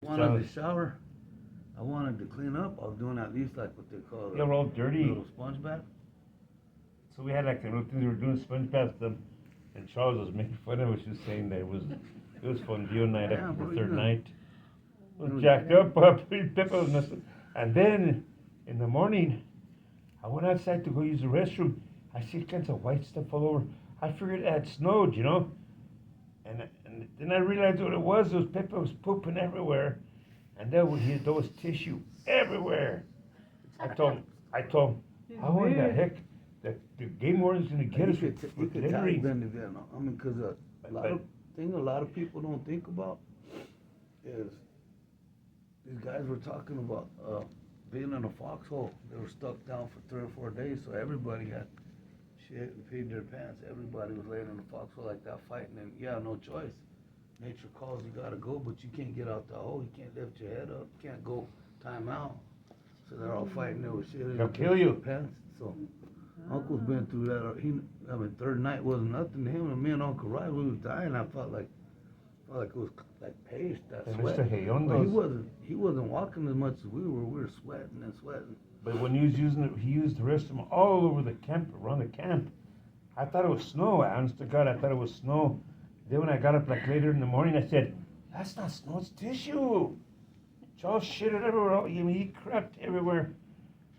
Wanted to shower. I wanted to clean up. I was doing at least like what they call They were all dirty. little sponge bath. So we had like a little thing, we were doing sponge baths them, and Charles was making fun of us, just saying that it was fondue night Yeah, after bro, the you third know. night. It Was was- jacked up, Pepper was messing. And then in the morning, I went outside to go use the restroom. I see kinds of white stuff all over. I figured it had snowed, and then I realized what it was. Those Pepper was pooping everywhere, and there was tissue everywhere. I told him, how in the heck the game warden's gonna get us You for could tell delivery? you've been to Vietnam. I mean, because a lot of people don't think about is these guys were talking about being in a foxhole. They were stuck down for 3 or 4 days, so everybody got shit and peed their pants. Everybody was laying in a foxhole like that fighting, and yeah, no choice. Nature calls, you gotta go, but you can't get out the hole. You can't lift your head up. You can't go time out. So they're all fighting there with shit. They'll kill you. Pants. So Uncle's been through that. Third night wasn't nothing to him. And me and Uncle Ryan, we was dying. I felt like it was like paste, that And sweat. Mr. Heyondos. But he wasn't walking as much as we were. We were sweating and sweating. But when he was using it, he used the restroom all over the camp, around the camp. I thought it was snow. Honest to God, I thought it was snow. Then when I got up like later in the morning, I said, "That's not snow, it's tissue." Charles shit it everywhere. He crapped everywhere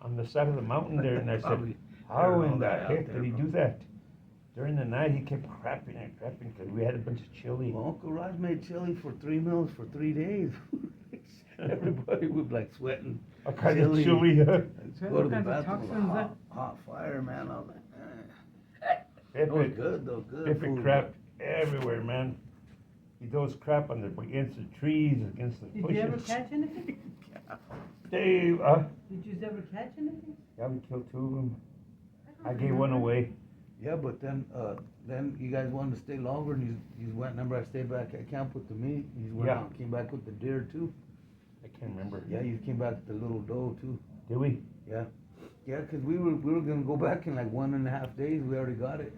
on the side of the mountain there. And I said, "How in the heck did he do that?" During the night, he kept crapping and crapping because we had a bunch of chili. Well, Uncle Raj made chili for 3 meals for 3 days. Everybody was like sweating. What kind of chili? Go to the kinds of bathroom with toxins, hot fire, man. I was like, It was Pepe, good though, good Pepe food. crapped everywhere, man. He throws crap against the trees, against the Did bushes. you ever catch anything? Dave, Did you ever catch anything? yeah, we killed 2 of them. I gave one away. Yeah, but then you guys wanted to stay longer, and you went. Remember, I stayed back at camp with the meat. You went Yeah. out, came back with the deer too. I can't remember. Yeah, you came back with the little doe too. Did we? Yeah, yeah, 'cause we were gonna go back in like 1.5 days. We already got it.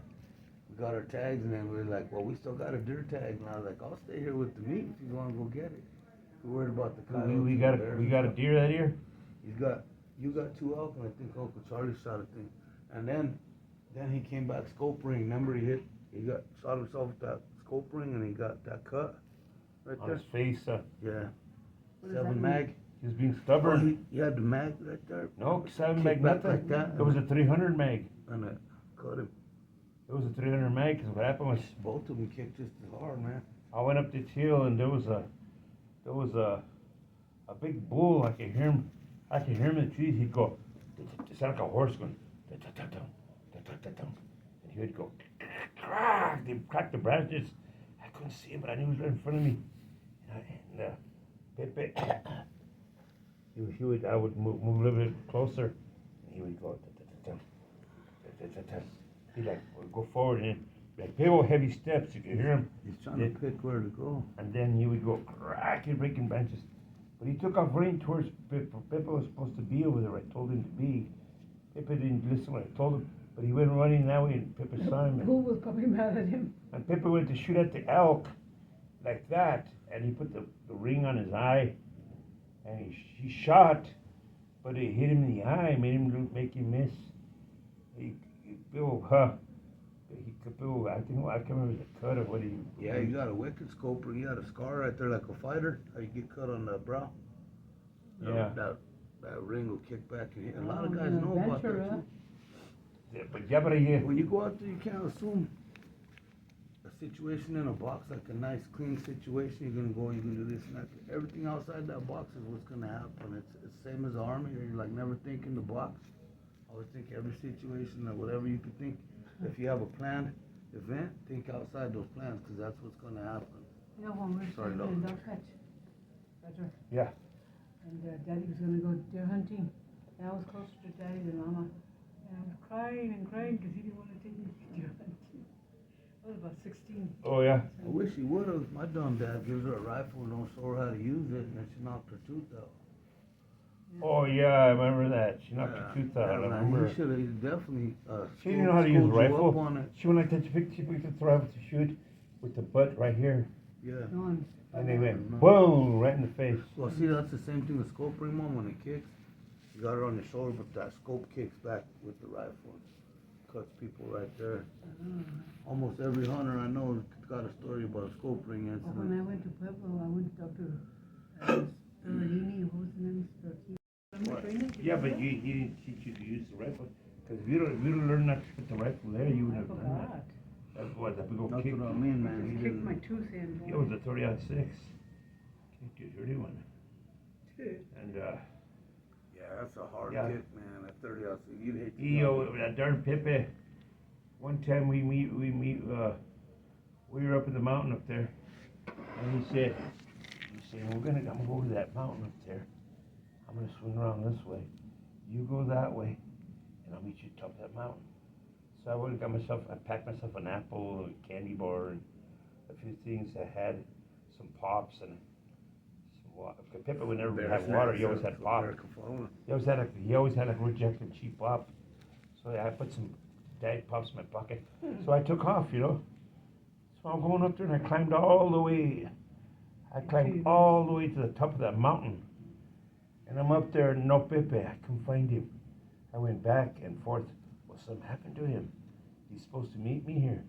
We got our tags, and then we were like, well, we still got a deer tag. And I was like, I'll stay here with the meat if you want to go get it. We're worried about the coyotes. We and got bears we and got a stuff. deer that year. You got 2 elk, and I think Uncle Charlie shot a thing. And then he came back scope ring. Remember, he shot himself with that scope ring, and he got that cut right On there. his face. Yeah, What does that 7 mean? mag. He was being Oh, stubborn. he had the mag right there. No, 7 Kick mag, back nothing. like that. It was a 300 mag. And I cut him. It was a 300 mag. Because what happened was, Both of them kicked just as hard, man. I went up this hill and there was a big bull. I could hear him. In the trees. He'd go. It sounded like a horse going. And he would go. Crack! They cracked the branches. I couldn't see him, but I knew he was right in front of me. And Pepe, I would move a little bit closer, and he would go. He'd like would go forward and like people heavy steps. You could hear him. He's trying to pick where to go. And then he would go cracking, breaking branches. But he took off running towards Pepe. Pepe was supposed to be over there. I told him to be. Pepe didn't listen when I told him. But he went running that way, and Pepe saw him. Who was probably mad at him? And Pepe went to shoot at the elk like that. And he put the ring on his eye. And he shot. But it hit him in the eye, make him miss. Bill, I can't remember the cut of what he. Yeah, you got a wicked scoper. You got a scar right there like a fighter. How you get cut on the brow. Yeah. That ring will kick back and hit. A lot of Oh, guys an know about that adventure, too. Yeah, but When you go out there, you can't assume a situation in a box, like a nice, clean situation. You're gonna go, you're gonna do this and that. Everything outside that box is what's gonna happen. It's the same as the army. You're like never think in the box. Always think every situation or whatever you could think. If you have a planned event, think outside those plans, because that's what's gonna happen. You know, when we were Sorry, staying in Lord. Dog Patch, Roger, Yeah. and Daddy was going to go deer hunting, and I was closer to Daddy than Mama, and I was crying and crying because he didn't want to take me deer hunting. I was about 16. Oh yeah. I wish he would have. My dumb dad gives her a rifle and don't show her how to use it, and then she knocked her tooth out. Oh yeah, I remember that. She knocked Yeah, her tooth out. I man, remember. he should have definitely. She didn't know how to use a schooled you up rifle. on it. She went like that. She picked the rifle to shoot with the butt right here. Yeah. No one. And they went, whoa, right in the face. Well, see, that's the same thing the scope ring, Mom, when it kicks. You got it on your shoulder, but that scope kicks back with the rifle. Cuts people right there. Almost every hunter I know got a story about a scope ring When incident. I went to Pueblo, I went to Dr. Berlini, who's the name? Yeah, but you didn't teach you to use the rifle. Because if you don't learn not to put the rifle there, you would have done that. That was a big old That's kick. what I mean, man. He Kicked my didn't. tooth in. It was a 30-06. Kicked you a dirty one. And, Yeah, that's a hard Yeah. kick, man. At 30, you'd hate to. that darn Pepe. One time we were up in the mountain up there, and he said, I'm gonna go to that mountain up there. I'm gonna swing around this way. You go that way, and I'll meet you at the top of that mountain. So I packed myself an apple, a candy bar, and a few things. I had some pops and some water. Pepe would never have water. He always had pop. He always had a rejected cheap pop. So I put some diet pops in my pocket. So I took off, So I'm going up there and I climbed all the way. I climbed all the way to the top of that mountain. And I'm up there, no Pepe. I couldn't find him. I went back and forth. Well, something happened to him. He's supposed to meet me here.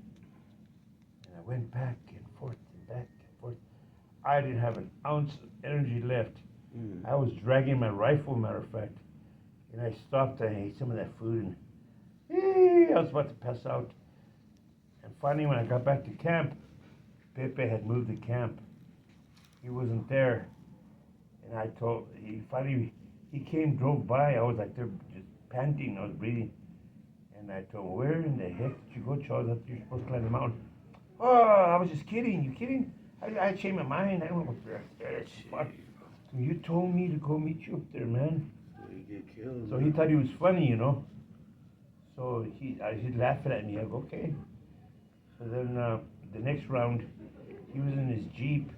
And I went back and forth and back and forth. I didn't have an ounce of energy left. I was dragging my rifle, matter of fact. And I stopped and I ate some of that food and I was about to pass out. And finally, when I got back to camp, Pepe had moved the camp. He wasn't there. And he came, drove by. I was like there just panting. I was breathing. And I told him, where in the heck did you go, Charles? I thought you were supposed to climb the mountain. Oh, I was just kidding. You kidding? I changed my mind. I went up there. You told me to go meet you up there, man. You get killed. So he thought he was funny, So he's laughing at me. I go, okay. So then the next round, he was in his Jeep.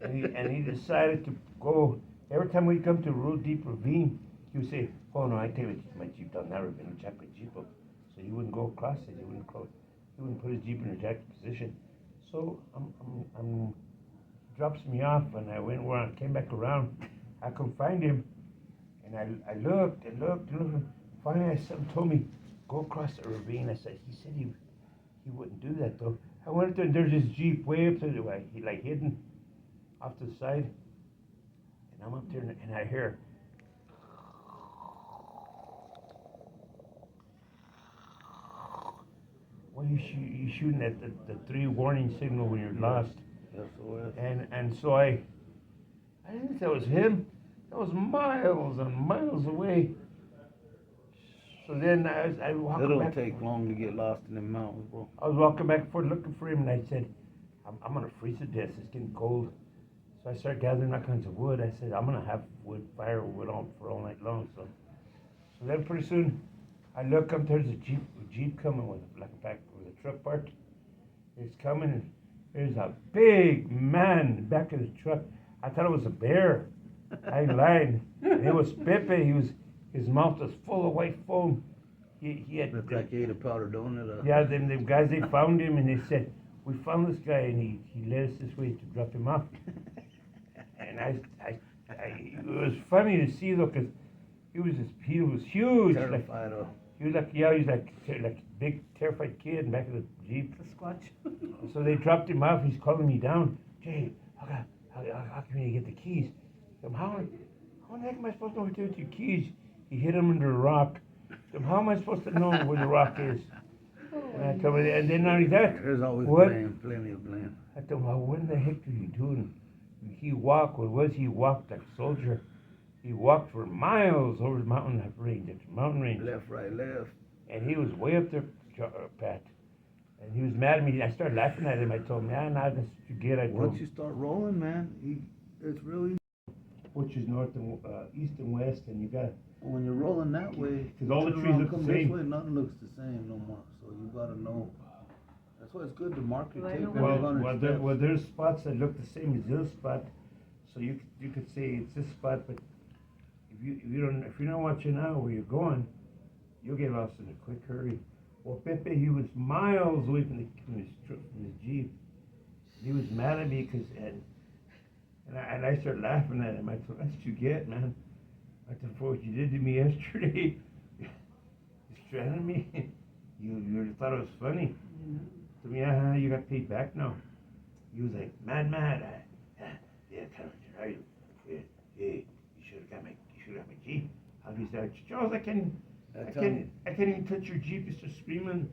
And he decided to go. Every time we come to a real deep ravine, he would say, oh no, I take my Jeep down that ravine and jack my Jeep up. So he wouldn't go across it. He wouldn't put his Jeep in a jacked position. So he drops me off, and I went where I came back around. I couldn't find him. And I looked and looked and looked. Finally, something told me, go across the ravine. He said he wouldn't do that though. I went up there and there's this Jeep way up there, he like hidden off to the side. And I'm up there and I hear, well, you shooting at the 3 warning signal when you're lost. SOS. And so I didn't think that was him. That was miles and miles away. So then I walked It back. don't take long to get lost in the mountains, bro. I was walking back and forth looking for him, and I said, I'm going to freeze to death. It's getting cold. So I started gathering all kinds of wood. I said, I'm going to have firewood on for all night long. So then pretty soon, I look up, there's a Jeep coming with a truck parked. It's coming, and there's a big man in the back of the truck. I thought it was a bear. I ain't lying. And it was Pepe. His mouth was full of white foam. He had Looked like he ate a powder donut. Yeah, them guys, they found him and they said, we found this guy and he led us this way to drop him off. And it was funny to see though, because he was huge. Terrified of. He was like a big terrified kid in the back of the Jeep. The Squatch. So they dropped him off. He's calling me down. Jay, how can you get the keys? How the heck am I supposed to know what to do with your keys? He hid them under a rock. How am I supposed to know where the rock is? And I told him, and then not only that, There's always what? blame, plenty of blame. I told him, well, what in the heck are you doing? He walked like a soldier. He walked for miles over the mountain range, Left, right, left. And he was way up there, Pat. And he was mad at me. I started laughing at him. I told him, that's what you get. I told Once him, you start rolling, man, it's really. which is north and east and west, and you got. When you're rolling that way, 'Cause all the turn trees around, look the come same. This way, nothing looks the same no more. So you gotta know. That's why it's good to mark your Do I tape know every what- 100 steps. There's spots that look the same as this spot, so you could say it's this spot, but if you're not watching out where you're going, you'll get lost in a quick hurry. Well, Pepe, he was miles away from his Jeep, he was mad at me because and I started laughing at him. I said, "That's what you get, man." I said, "For what you did to me yesterday, you stranded me. You thought it was funny." So yeah, you got paid back now. He was like, mad. Yeah, kind of right. Hey, you should have got my Jeep. I'll be said, Charles, I can't even touch your Jeep. You start screaming.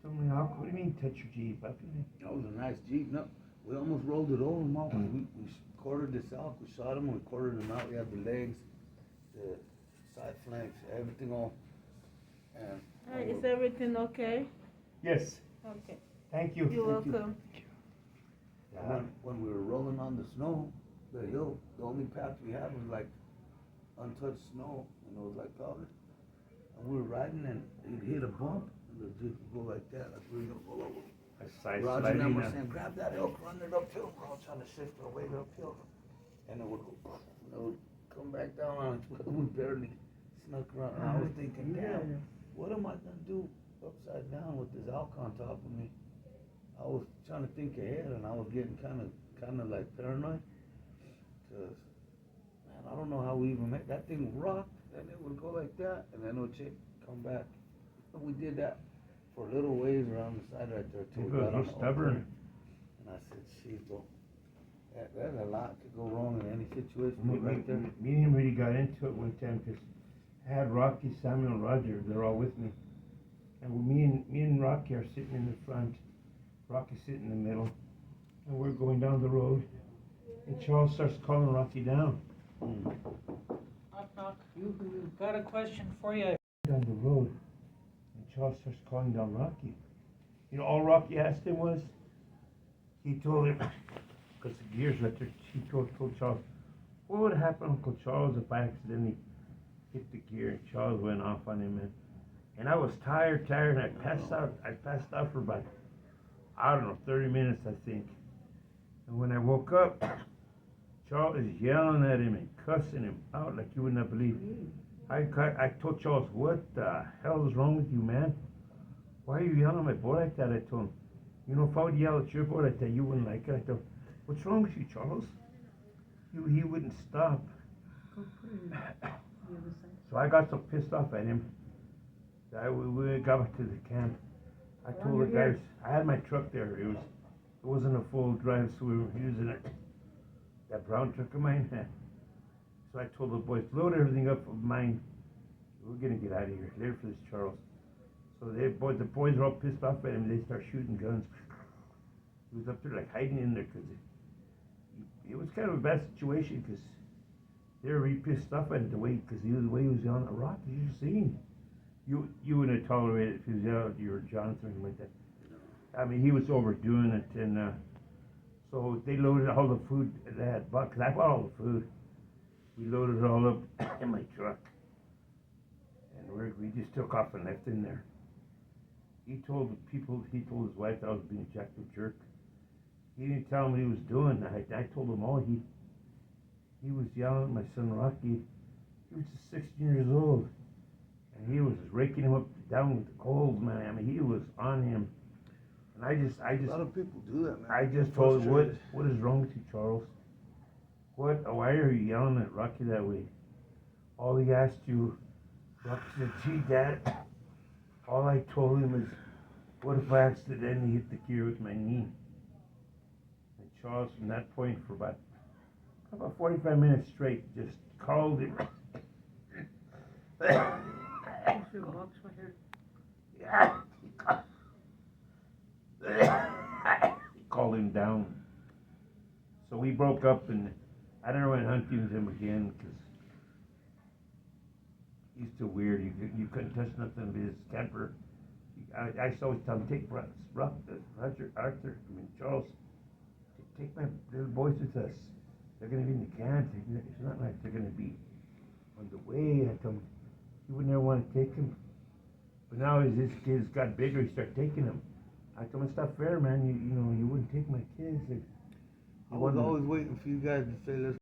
Tell me, what do you mean touch your Jeep? How can I? That was a nice Jeep. No, we almost rolled it over, Mom. We quartered this out. We shot him. We quartered him out. We had the legs, the side flanks, everything all. And Hi, is everything okay? Yes. Okay. Thank you. You're welcome. when we were rolling on the snow, the hill, the only path we had was like untouched snow, and it was like powder. And we were riding, and it hit a bump, and the Jeep would go like that, like we were gonna roll over. Roger and I were saying, grab that elk, run it uphill. We're all trying to shift our weight uphill. And it would go, and it would come back down on us. We barely snuck around. And I was thinking, damn, what am I gonna do upside down with this elk on top of me? I was trying to think ahead, and I was getting kind of like paranoid. Cause, man, I don't know how we even made that thing rock, and it would go like that, and then it would come back. And we did that for a little ways around the side right there too. You're stubborn. And I said, "Jeez, there's a lot could go wrong in any situation." Right there. Me and him really got into it one time because I had Rocky, Samuel, and Roger. They're all with me, and me and Rocky are sitting in the front. Rocky's sitting in the middle, and we're going down the road, and Charles starts calling Rocky down. Knock, knock. You got a question for you. Down the road, and Charles starts calling down Rocky. You know, all Rocky asked him was, he told him, because the gears right there, he told Charles, what would happen, Uncle Charles, if I accidentally hit the gear? And Charles went off on him, and I was tired, and I passed out for about, I don't know, 30 minutes, I think. And when I woke up, Charles is yelling at him and cussing him out like you would not believe. I told Charles, what the hell is wrong with you, man? Why are you yelling at my boy like that? I told him, you know, if I would yell at your boy like that, you wouldn't like it. I told him, what's wrong with you, Charles? He wouldn't stop. So I got so pissed off at him that we got back to the camp. I told the guys, I had my truck there. It wasn't a full drive, so we were using it. That brown truck of mine. So I told the boys, load everything up of mine. We're gonna get out of here. Later for this Charles. So the boys were all pissed off at him. They start shooting guns. He was up there like hiding in there because it was kind of a bad situation because they were really pissed off at it the way he was yelling at Rocky. You should see him. You wouldn't have tolerated it if he was yelling at you or Jonathan or something like that. I mean, he was overdoing it, and so they loaded all the food they had bought, because I bought all the food. We loaded it all up in my truck, and we just took off and left in there. He told his wife that I was being a jacked-up jerk. He didn't tell him what he was doing. I told him all. He was yelling at my son Rocky. He was just 16 years old. And he was raking him up down with the coals, man. I mean, he was on him. And I just. A lot of people do that, man. I just told him, what is wrong with you, Charles? Why are you yelling at Rocky that way? All he asked you, Rocky said, gee, Dad, all I told him is, what if I accidentally hit the gear with my knee? And Charles, from that point, for about 45 minutes straight, just called him. Called him down. So we broke up, and I never went hunting with him again because he's too weird. You couldn't touch nothing with his temper. I used to always tell him, take Charles, take my little boys with us. They're going to be in the camp. It's not like they're going to be on the way. I told him, he would never want to take him. But now as his kids got bigger, he started taking them. I told him, it's not fair, man. You wouldn't take my kids. I was always waiting for you guys to say, let's